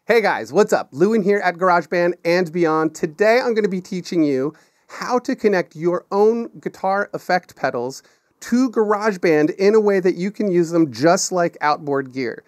Hey guys, what's up? Lewin here at Garageband and Beyond. Today I'm going to be teaching you how to connect your own guitar effect pedals to GarageBand in a way that you can use them just like outboard gear.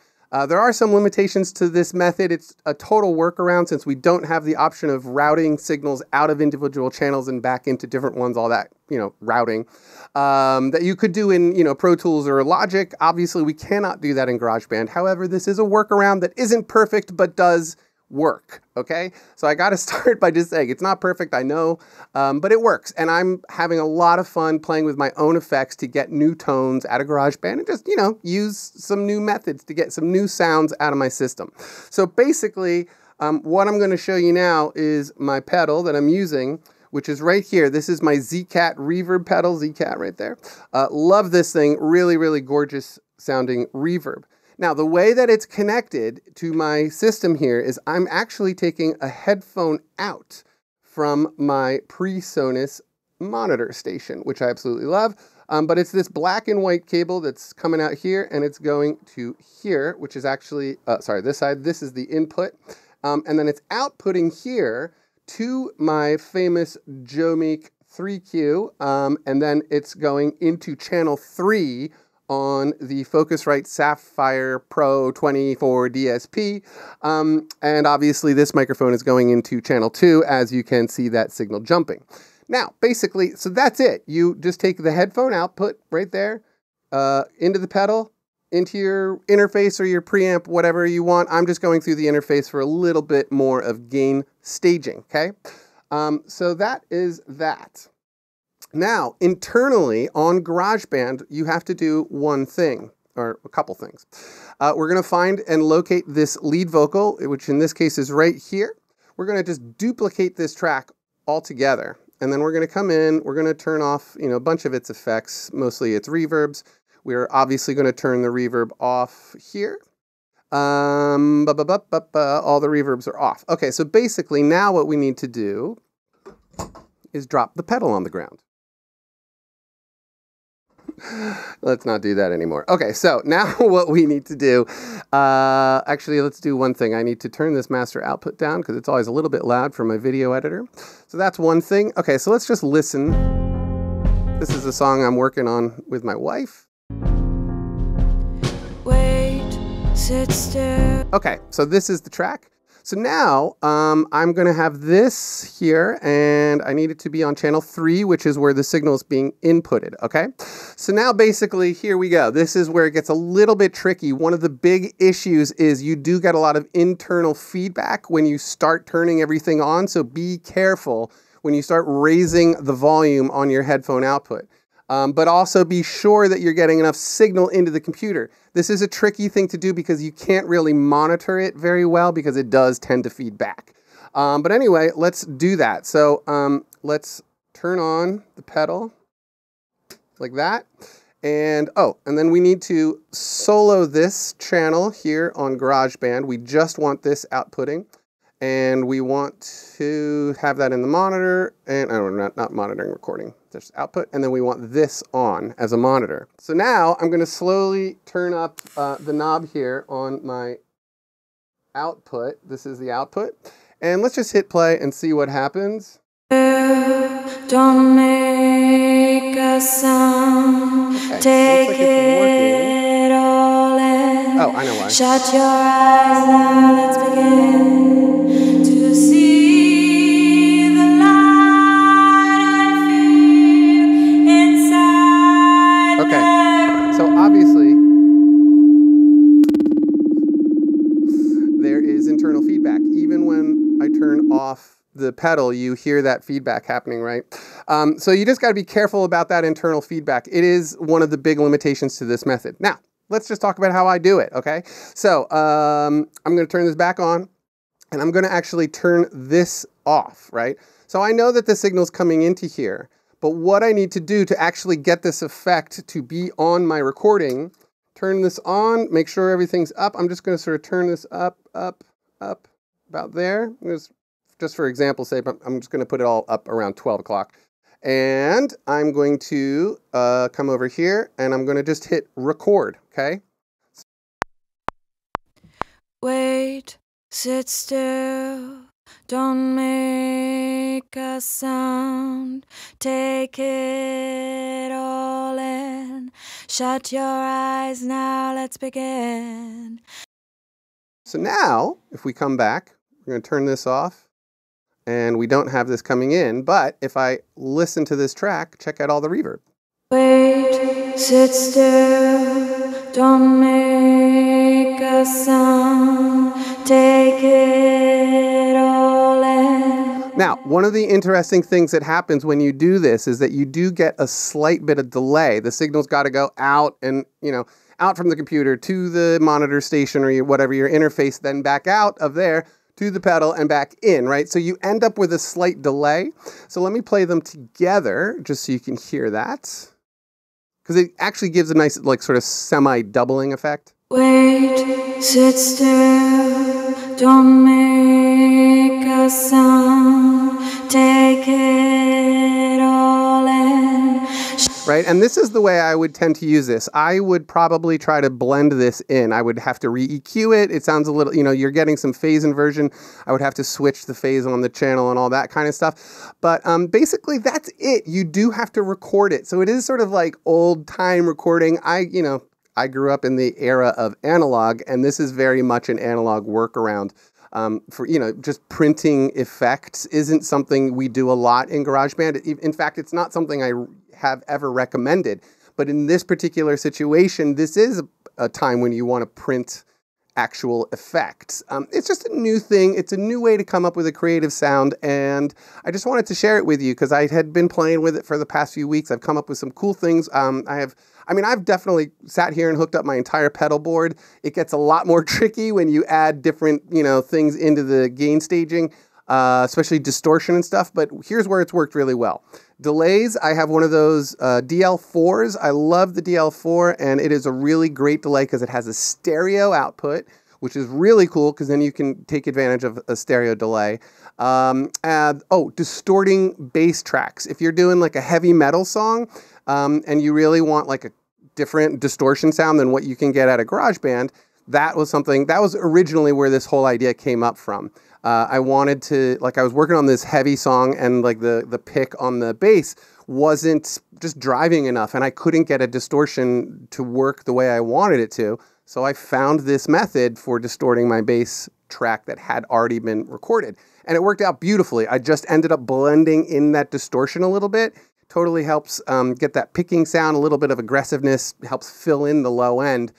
There are some limitations to this method. It's a total workaround since we don't have the option of routing signals out of individual channels and back into different ones, all that, routing. That you could do in, Pro Tools or Logic. Obviously, we cannot do that in GarageBand. However, this is a workaround that isn't perfect, but does work, okay? So I got to start by just saying it's not perfect, I know, but it works. And I'm having a lot of fun playing with my own effects to get new tones out of GarageBand and just, use some new methods to get some new sounds out of my system. So basically, what I'm going to show you now is my pedal that I'm using, which is right here. This is my ZCat reverb pedal, ZCat right there. Love this thing, really, really gorgeous sounding reverb. Now, the way that it's connected to my system here is I'm actually taking a headphone out from my PreSonus monitor station, which I absolutely love. But it's this black and white cable that's coming out here, and it's going to here, which is actually, this side. This is the input. And then it's outputting here to my famous Jomeek 3Q, and then it's going into channel 3 on the Focusrite Sapphire Pro 24 DSP, and obviously this microphone is going into channel 2, as you can see that signal jumping. Now, basically, so that's it. You just take the headphone output right there, into the pedal, into your interface or your preamp, whatever you want. I'm just going through the interface for a little bit more of gain staging, okay? So that is that. Now, internally on GarageBand, you have to do one thing, or a couple things. We're going to find and locate this lead vocal, which in this case is right here. We're going to just duplicate this track altogether. And then we're going to come in, we're going to turn off, a bunch of its effects, mostly its reverbs. We're obviously going to turn the reverb off here. All the reverbs are off. Okay, so basically now what we need to do is drop the pedal on the ground. Let's not do that anymore. Okay, so now what we need to do, actually let's do one thing. I need to turn this master output down because it's always a little bit loud for my video editor. So that's one thing. Okay, so let's just listen. This is a song I'm working on with my wife. Wait, sit still. Okay, so this is the track. So now I'm going to have this here, and I need it to be on channel 3, which is where the signal is being inputted, okay? So now basically, here we go. This is where it gets a little bit tricky. One of the big issues is you do get a lot of internal feedback when you start turning everything on, so be careful when you start raising the volume on your headphone output. But also be sure that you're getting enough signal into the computer. This is a tricky thing to do because you can't really monitor it very well because it does tend to feed back. But anyway, let's do that. So let's turn on the pedal like that. And then we need to solo this channel here on GarageBand. We just want this outputting. And we want to have that in the monitor, and not monitoring, recording, just output, and then we want this on as a monitor. So now I'm going to slowly turn up the knob here on my output. This is the output, and let's just hit play and see what happens. Don't make a sound. Okay, Take looks like it's working. it all in. Oh, I know why. Shut your eyes now, let's begin. To see the light and feel inside. Okay, so obviously there is internal feedback. Even when I turn off the pedal, you hear that feedback happening, right? So you just got to be careful about that internal feedback. It is one of the big limitations to this method. Now, let's just talk about how I do it, okay? So I'm going to turn this back on, and I'm going to actually turn this off, right? So I know that the signal's coming into here, but what I need to do to actually get this effect to be on my recording, turn this on, make sure everything's up. I'm just going to sort of turn this up, about there. Just for example's sake, I'm just going to put it all up around 12 o'clock. And I'm going to come over here, and I'm going to just hit record, okay? Wait, sit still, don't make a sound. Take it all in. Shut your eyes now, let's begin. So now, if we come back, we're going to turn this off, and we don't have this coming in, but if I listen to this track, check out all the reverb. Wait, sit still, don't make a sound. Take it all in. Now, one of the interesting things that happens when you do this is that you do get a slight bit of delay. The signal's got to go out and, out from the computer to the monitor station or whatever your interface, then back out of there to the pedal and back in, right? So you end up with a slight delay. So let me play them together just so you can hear that. Because it actually gives a nice, sort of semi-doubling effect. Wait, sit still, don't make a sound. Take it all in. Right, and this is the way I would tend to use this. I would probably try to blend this in. I would have to re-EQ it. It sounds a little, you're getting some phase inversion. I would have to switch the phase on the channel and all that kind of stuff. But basically, that's it. You do have to record it. So it is sort of like old-time recording. I grew up in the era of analog, and this is very much an analog workaround. For, just printing effects isn't something we do a lot in GarageBand. In fact, it's not something I have ever recommended. But in this particular situation, this is a time when you want to print actual effects. It's just a new thing. It's a new way to come up with a creative sound, and I just wanted to share it with you because I had been playing with it for the past few weeks. I've come up with some cool things. I've definitely sat here and hooked up my entire pedal board. It gets a lot more tricky when you add different, things into the gain staging, especially distortion and stuff, but here's where it's worked really well. Delays, I have one of those DL4s. I love the DL4, and it is a really great delay because it has a stereo output, which is really cool because then you can take advantage of a stereo delay. Distorting bass tracks. If you're doing like a heavy metal song, and you really want like a different distortion sound than what you can get at a GarageBand, that was originally where this whole idea came up from. I wanted to, I was working on this heavy song, and the pick on the bass wasn't just driving enough, and I couldn't get a distortion to work the way I wanted it to. So I found this method for distorting my bass track that had already been recorded, and it worked out beautifully. I just ended up blending in that distortion a little bit. Totally helps get that picking sound, a little bit of aggressiveness, helps fill in the low end.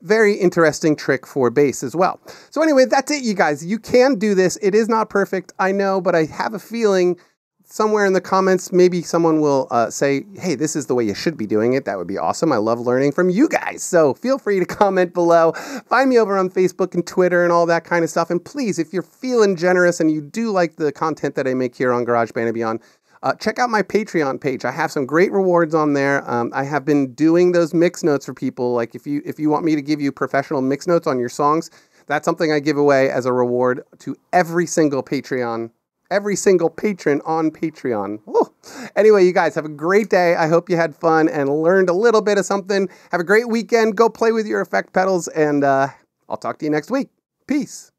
Very interesting trick for bass as well. So anyway, that's it, you guys. You can do this. It is not perfect, I know, but I have a feeling somewhere in the comments, maybe someone will say, hey, this is the way you should be doing it. That would be awesome. I love learning from you guys. So feel free to comment below. Find me over on Facebook and Twitter and all that kind of stuff. And please, if you're feeling generous and you do like the content that I make here on Garageband and Beyond, check out my Patreon page. I have some great rewards on there. I have been doing those mix notes for people. Like if you want me to give you professional mix notes on your songs, that's something I give away as a reward to every single patron on Patreon. Woo. Anyway, you guys have a great day. I hope you had fun and learned a little bit of something. Have a great weekend. Go play with your effect pedals, and I'll talk to you next week. Peace.